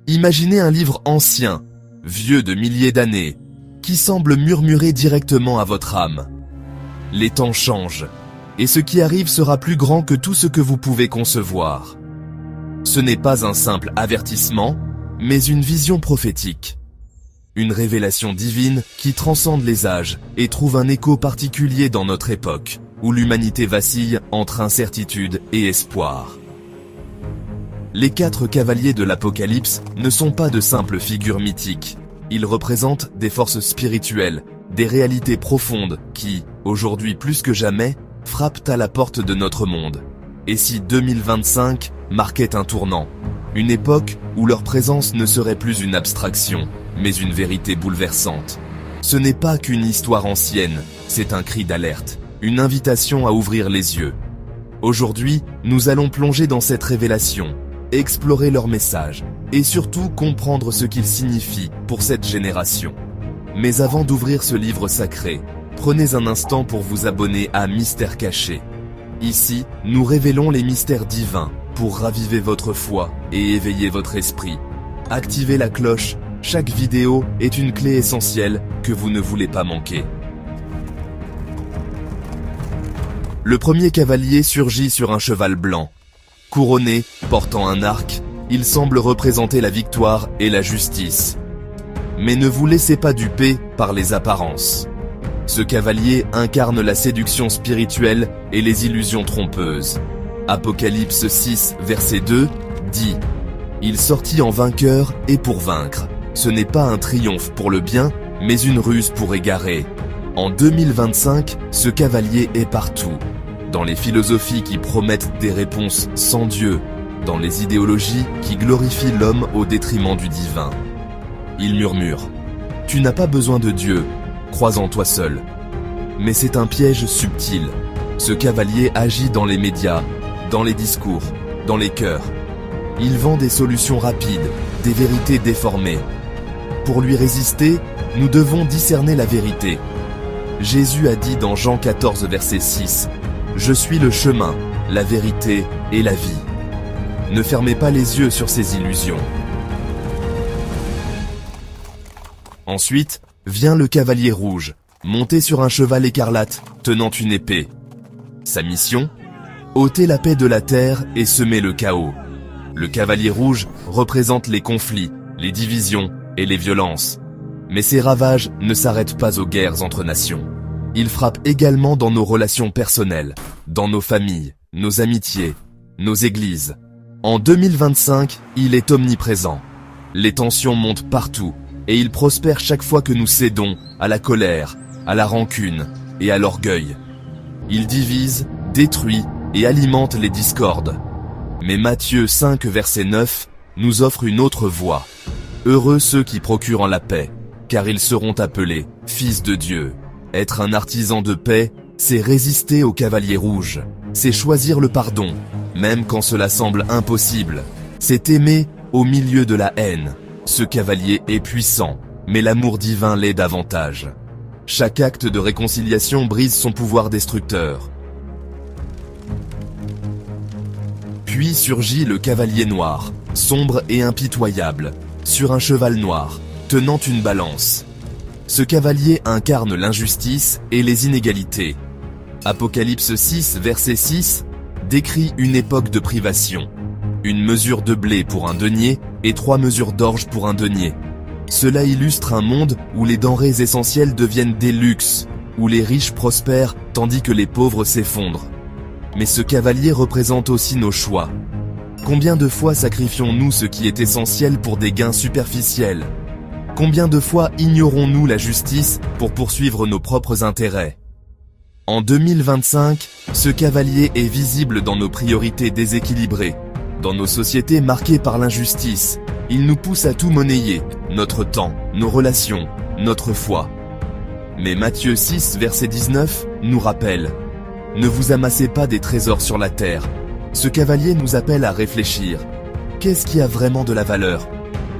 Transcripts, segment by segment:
Imaginez un livre ancien, vieux de milliers d'années, qui semble murmurer directement à votre âme. Les temps changent, et ce qui arrive sera plus grand que tout ce que vous pouvez concevoir. Ce n'est pas un simple avertissement, mais une vision prophétique. Une révélation divine qui transcende les âges et trouve un écho particulier dans notre époque, où l'humanité vacille entre incertitude et espoir. Les 4 cavaliers de l'Apocalypse ne sont pas de simples figures mythiques. Ils représentent des forces spirituelles, des réalités profondes qui, aujourd'hui plus que jamais, frappent à la porte de notre monde. Et si 2025 marquait un tournant, une époque où leur présence ne serait plus une abstraction, mais une vérité bouleversante. Ce n'est pas qu'une histoire ancienne, c'est un cri d'alerte, une invitation à ouvrir les yeux. Aujourd'hui, nous allons plonger dans cette révélation, explorer leur message, et surtout comprendre ce qu'il signifie pour cette génération. Mais avant d'ouvrir ce livre sacré, prenez un instant pour vous abonner à Mystères Cachés. Ici, nous révélons les mystères divins pour raviver votre foi et éveiller votre esprit. Activez la cloche, chaque vidéo est une clé essentielle que vous ne voulez pas manquer. Le premier cavalier surgit sur un cheval blanc. Couronné, portant un arc, il semble représenter la victoire et la justice. Mais ne vous laissez pas duper par les apparences. Ce cavalier incarne la séduction spirituelle et les illusions trompeuses. Apocalypse 6, verset 2, dit « Il sortit en vainqueur et pour vaincre. Ce n'est pas un triomphe pour le bien, mais une ruse pour égarer. » En 2025, ce cavalier est partout. Dans les philosophies qui promettent des réponses sans Dieu, dans les idéologies qui glorifient l'homme au détriment du divin. Il murmure « Tu n'as pas besoin de Dieu, crois en toi seul. » Mais c'est un piège subtil. Ce cavalier agit dans les médias, dans les discours, dans les cœurs. Il vend des solutions rapides, des vérités déformées. Pour lui résister, nous devons discerner la vérité. Jésus a dit dans Jean 14, verset 6, « Je suis le chemin, la vérité et la vie. » Ne fermez pas les yeux sur ces illusions. Ensuite, vient le cavalier rouge, monté sur un cheval écarlate, tenant une épée. Sa mission ? Ôter la paix de la terre et semer le chaos. Le cavalier rouge représente les conflits, les divisions et les violences. Mais ces ravages ne s'arrêtent pas aux guerres entre nations. Ils frappent également dans nos relations personnelles, dans nos familles, nos amitiés, nos églises. En 2025, il est omniprésent. Les tensions montent partout et il prospère chaque fois que nous cédons à la colère, à la rancune et à l'orgueil. Il divise, détruit et alimente les discordes. Mais Matthieu 5, verset 9, nous offre une autre voie. Heureux ceux qui procurent la paix, car ils seront appelés fils de Dieu. Être un artisan de paix, c'est résister au cavalier rouge. C'est choisir le pardon, même quand cela semble impossible. C'est aimer au milieu de la haine. Ce cavalier est puissant, mais l'amour divin l'est davantage. Chaque acte de réconciliation brise son pouvoir destructeur. Puis surgit le cavalier noir, sombre et impitoyable, sur un cheval noir, tenant une balance. Ce cavalier incarne l'injustice et les inégalités. Apocalypse 6, verset 6, décrit une époque de privation. Une mesure de blé pour un denier et 3 mesures d'orge pour un denier. Cela illustre un monde où les denrées essentielles deviennent des luxes, où les riches prospèrent tandis que les pauvres s'effondrent. Mais ce cavalier représente aussi nos choix. Combien de fois sacrifions-nous ce qui est essentiel pour des gains superficiels ? Combien de fois ignorons-nous la justice pour poursuivre nos propres intérêts ? En 2025, ce cavalier est visible dans nos priorités déséquilibrées. Dans nos sociétés marquées par l'injustice, il nous pousse à tout monnayer, notre temps, nos relations, notre foi. Mais Matthieu 6, verset 19, nous rappelle « Ne vous amassez pas des trésors sur la terre ». Ce cavalier nous appelle à réfléchir. Qu'est-ce qui a vraiment de la valeur ?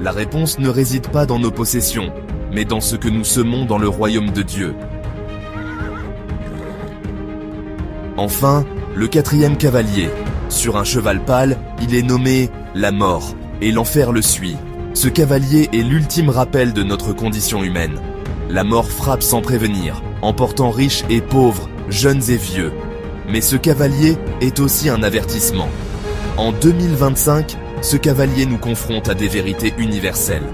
La réponse ne réside pas dans nos possessions, mais dans ce que nous semons dans le royaume de Dieu. Enfin, le 4e cavalier. Sur un cheval pâle, il est nommé la mort, et l'enfer le suit. Ce cavalier est l'ultime rappel de notre condition humaine. La mort frappe sans prévenir, emportant riches et pauvres, jeunes et vieux. Mais ce cavalier est aussi un avertissement. En 2025, ce cavalier nous confronte à des vérités universelles.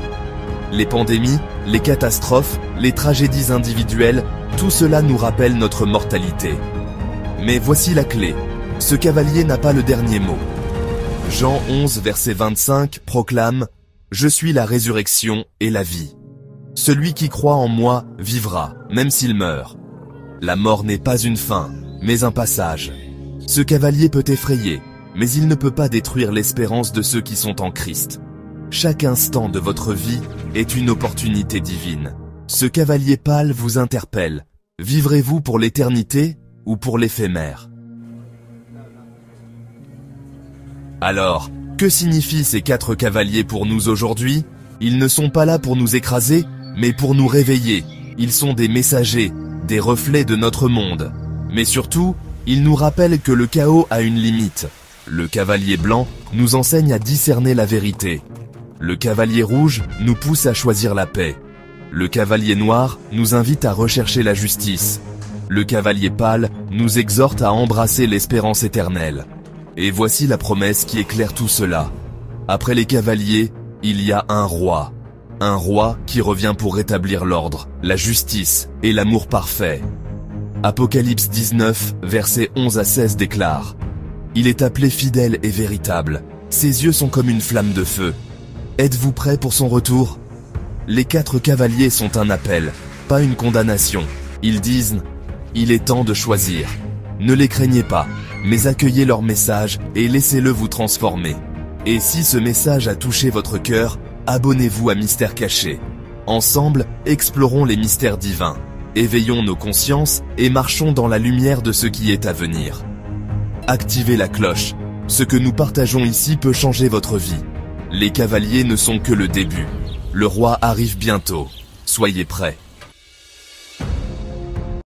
Les pandémies, les catastrophes, les tragédies individuelles, tout cela nous rappelle notre mortalité. Mais voici la clé. Ce cavalier n'a pas le dernier mot. Jean 11, verset 25 proclame « Je suis la résurrection et la vie. Celui qui croit en moi vivra, même s'il meurt. » La mort n'est pas une fin, mais un passage. Ce cavalier peut effrayer, mais il ne peut pas détruire l'espérance de ceux qui sont en Christ. Chaque instant de votre vie est une opportunité divine. Ce cavalier pâle vous interpelle. Vivrez-vous pour l'éternité ou pour l'éphémère? Alors, que signifient ces 4 cavaliers pour nous aujourd'hui? Ils ne sont pas là pour nous écraser, mais pour nous réveiller. Ils sont des messagers, des reflets de notre monde. Mais surtout, ils nous rappellent que le chaos a une limite. Le cavalier blanc nous enseigne à discerner la vérité. Le cavalier rouge nous pousse à choisir la paix. Le cavalier noir nous invite à rechercher la justice. Le cavalier pâle nous exhorte à embrasser l'espérance éternelle. Et voici la promesse qui éclaire tout cela. Après les cavaliers, il y a un roi. Un roi qui revient pour rétablir l'ordre, la justice et l'amour parfait. Apocalypse 19, versets 11 à 16 déclare « Il est appelé fidèle et véritable. Ses yeux sont comme une flamme de feu. Êtes-vous prêts pour son retour ?» Les 4 cavaliers sont un appel, pas une condamnation. Ils disent « Il est temps de choisir. Ne les craignez pas, mais accueillez leur message et laissez-le vous transformer. Et si ce message a touché votre cœur, abonnez-vous à Mystères Cachés. Ensemble, explorons les mystères divins. Éveillons nos consciences et marchons dans la lumière de ce qui est à venir. Activez la cloche. Ce que nous partageons ici peut changer votre vie. Les cavaliers ne sont que le début. Le roi arrive bientôt. Soyez prêts.